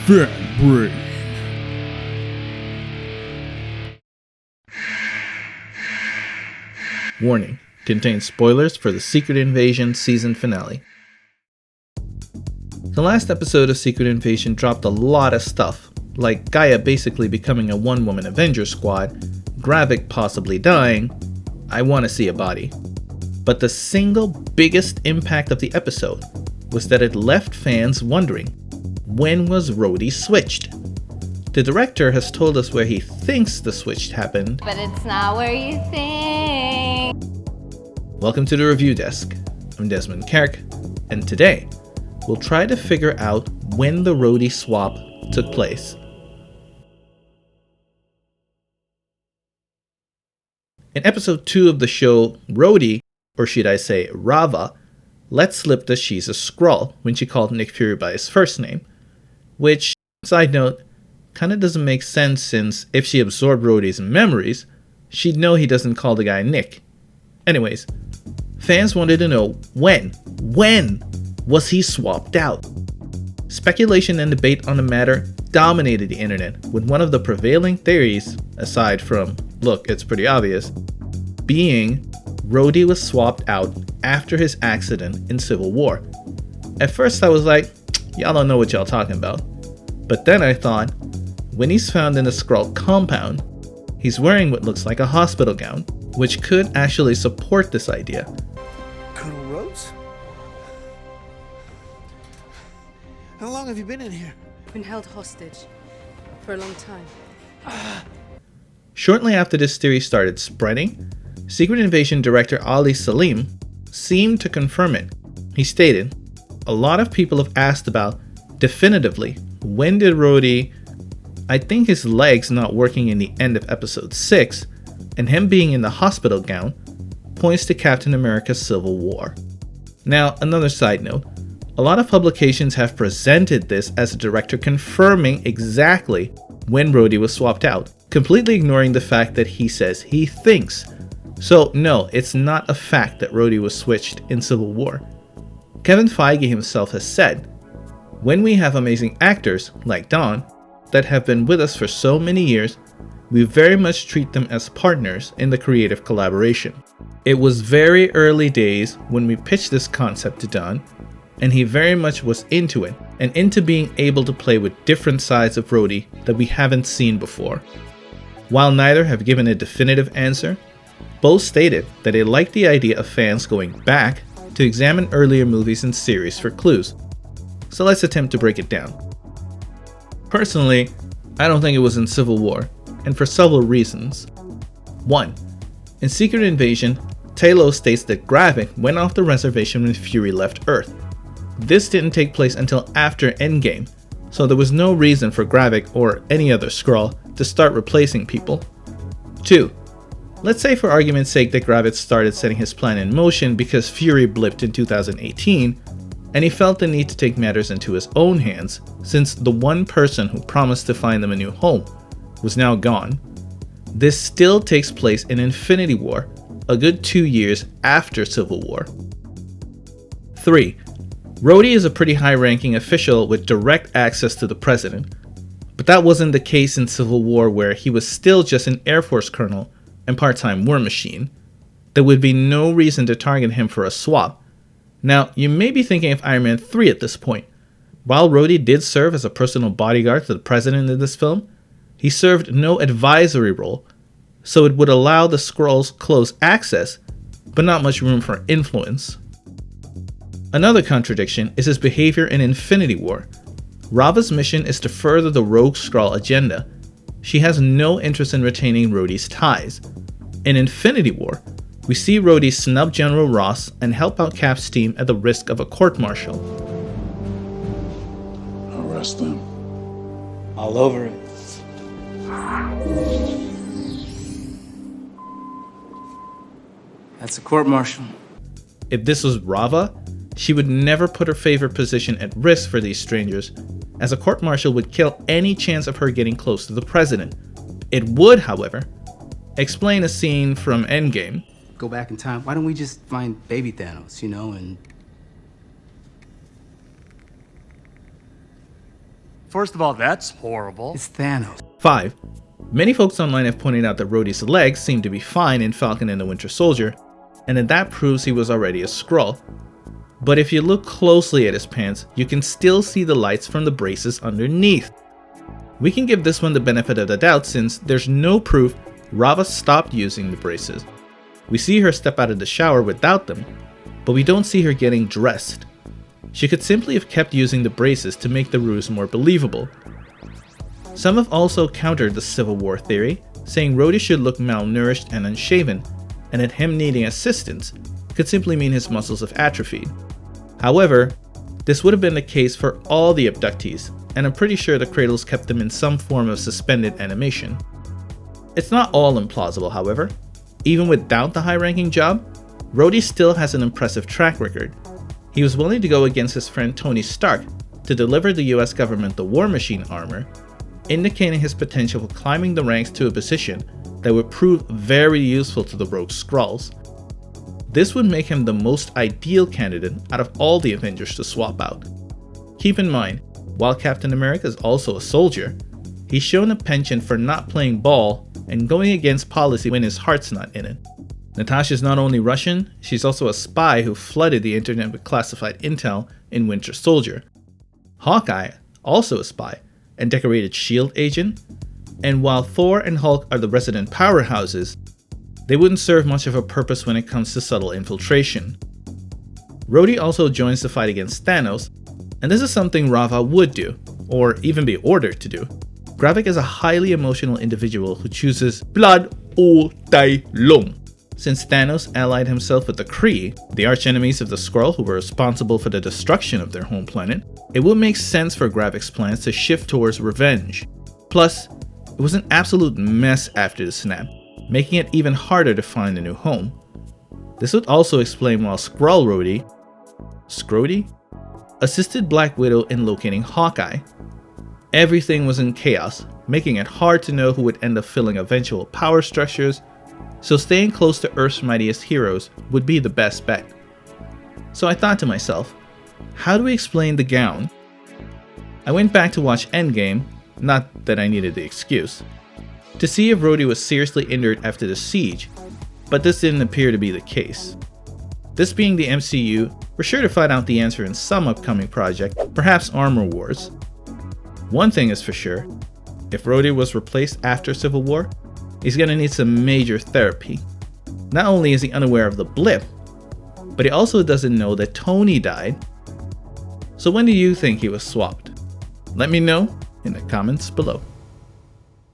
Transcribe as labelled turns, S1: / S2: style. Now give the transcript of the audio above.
S1: Fan Brain. Warning, contains spoilers for the Secret Invasion season finale. The last episode of Secret Invasion dropped a lot of stuff, like Gaia basically becoming a one-woman Avengers squad, Gravik possibly dying, I want to see a body. But the single biggest impact of the episode was that it left fans wondering, when was Rhodey switched? The director has told us where he thinks the switch happened,
S2: but it's not where you think.
S1: Welcome to the Review Desk. I'm Desmond Kerk, and today we'll try to figure out when the Rhodey swap took place. In episode 2 of the show, Rhodey, or should I say Rava, let slip that she's a Skrull when she called Nick Fury by his first name, which, side note, kinda doesn't make sense since if she absorbed Rhodey's memories, she'd know he doesn't call the guy Nick. Anyways, fans wanted to know when was he swapped out? Speculation and debate on the matter dominated the internet, with one of the prevailing theories, aside from, look, it's pretty obvious, being Rhodey was swapped out after his accident in Civil War. At first I was like, y'all don't know what y'all talking about. But then I thought, when he's found in the Skrull compound, he's wearing what looks like a hospital gown, which could actually support this idea.
S3: Colonel Rhodes? How long have you been in here?
S4: Been held hostage for a long time.
S1: Shortly after this theory started spreading, Secret Invasion director Ali Salim seemed to confirm it. He stated, a lot of people have asked about, definitively, when did Rhodey, I think his legs not working in the end of episode 6, and him being in the hospital gown, points to Captain America's Civil War. Now, another side note, a lot of publications have presented this as a director confirming exactly when Rhodey was swapped out, completely ignoring the fact that he says he thinks. So no, it's not a fact that Rhodey was switched in Civil War. Kevin Feige himself has said, when we have amazing actors, like Don, that have been with us for so many years, we very much treat them as partners in the creative collaboration. It was very early days when we pitched this concept to Don, and he very much was into it, and into being able to play with different sides of Rhodey that we haven't seen before. While neither have given a definitive answer, both stated that they liked the idea of fans going back to examine earlier movies and series for clues. So let's attempt to break it down. Personally, I don't think it was in Civil War, and for several reasons. 1. In Secret Invasion, Talos states that Gravik went off the reservation when Fury left Earth. This didn't take place until after Endgame, so there was no reason for Gravik or any other Skrull to start replacing people. 2. Let's say for argument's sake that Gravik started setting his plan in motion because Fury blipped in 2018, and he felt the need to take matters into his own hands since the one person who promised to find them a new home was now gone. This still takes place in Infinity War, a good 2 years after Civil War. 3. Rhodey is a pretty high-ranking official with direct access to the president, but that wasn't the case in Civil War where he was still just an Air Force colonel and part-time war machine. There would be no reason to target him for a swap. Now, you may be thinking of Iron Man 3 at this point. While Rhodey did serve as a personal bodyguard to the president in this film, he served no advisory role, so it would allow the Skrulls close access, but not much room for influence. Another contradiction is his behavior in Infinity War. Rava's mission is to further the rogue Skrull agenda. She has no interest in retaining Rhodey's ties. In Infinity War, we see Rhodey snub General Ross and help out Cap's team at the risk of a court-martial.
S5: Arrest them.
S6: All over it. That's a court-martial.
S1: If this was Rava, she would never put her favorite position at risk for these strangers, as a court-martial would kill any chance of her getting close to the president. It would, however, explain a scene from Endgame.
S6: Go back in time. Why don't we just find baby Thanos, and
S5: First of all, that's horrible.
S6: It's Thanos.
S1: 5. Many folks online have pointed out that Rhodey's legs seem to be fine in Falcon and the Winter Soldier, and that proves he was already a Skrull. But if you look closely at his pants, you can still see the lights from the braces underneath. We can give this one the benefit of the doubt since there's no proof Rava stopped using the braces. We see her step out of the shower without them, but we don't see her getting dressed. She could simply have kept using the braces to make the ruse more believable. Some have also countered the Civil War theory, saying Rhodey should look malnourished and unshaven, and that him needing assistance could simply mean his muscles have atrophied. However, this would have been the case for all the abductees, and I'm pretty sure the cradles kept them in some form of suspended animation. It's not all implausible, however. Even without the high-ranking job, Rhodey still has an impressive track record. He was willing to go against his friend Tony Stark to deliver the US government the War Machine armor, indicating his potential for climbing the ranks to a position that would prove very useful to the rogue Skrulls. This would make him the most ideal candidate out of all the Avengers to swap out. Keep in mind, while Captain America is also a soldier, he's shown a penchant for not playing ball and going against policy when his heart's not in it. Natasha's not only Russian, she's also a spy who flooded the internet with classified intel in Winter Soldier. Hawkeye, also a spy and decorated SHIELD agent, and while Thor and Hulk are the resident powerhouses, they wouldn't serve much of a purpose when it comes to subtle infiltration. Rhodey also joins the fight against Thanos, and this is something Rava would do, or even be ordered to do. Gravik is a highly emotional individual who chooses blood all day long. Since Thanos allied himself with the Kree, the archenemies of the Skrull who were responsible for the destruction of their home planet, it would make sense for Gravik's plans to shift towards revenge. Plus, it was an absolute mess after the snap, making it even harder to find a new home. This would also explain why Skrull Rhodey assisted Black Widow in locating Hawkeye. Everything was in chaos, making it hard to know who would end up filling eventual power structures, so staying close to Earth's mightiest heroes would be the best bet. So I thought to myself, how do we explain the gown? I went back to watch Endgame, not that I needed the excuse, to see if Rhodey was seriously injured after the siege, but this didn't appear to be the case. This being the MCU, we're sure to find out the answer in some upcoming project, perhaps Armor Wars. One thing is for sure, if Rhodey was replaced after Civil War, he's gonna need some major therapy. Not only is he unaware of the blip, but he also doesn't know that Tony died. So when do you think he was swapped? Let me know in the comments below.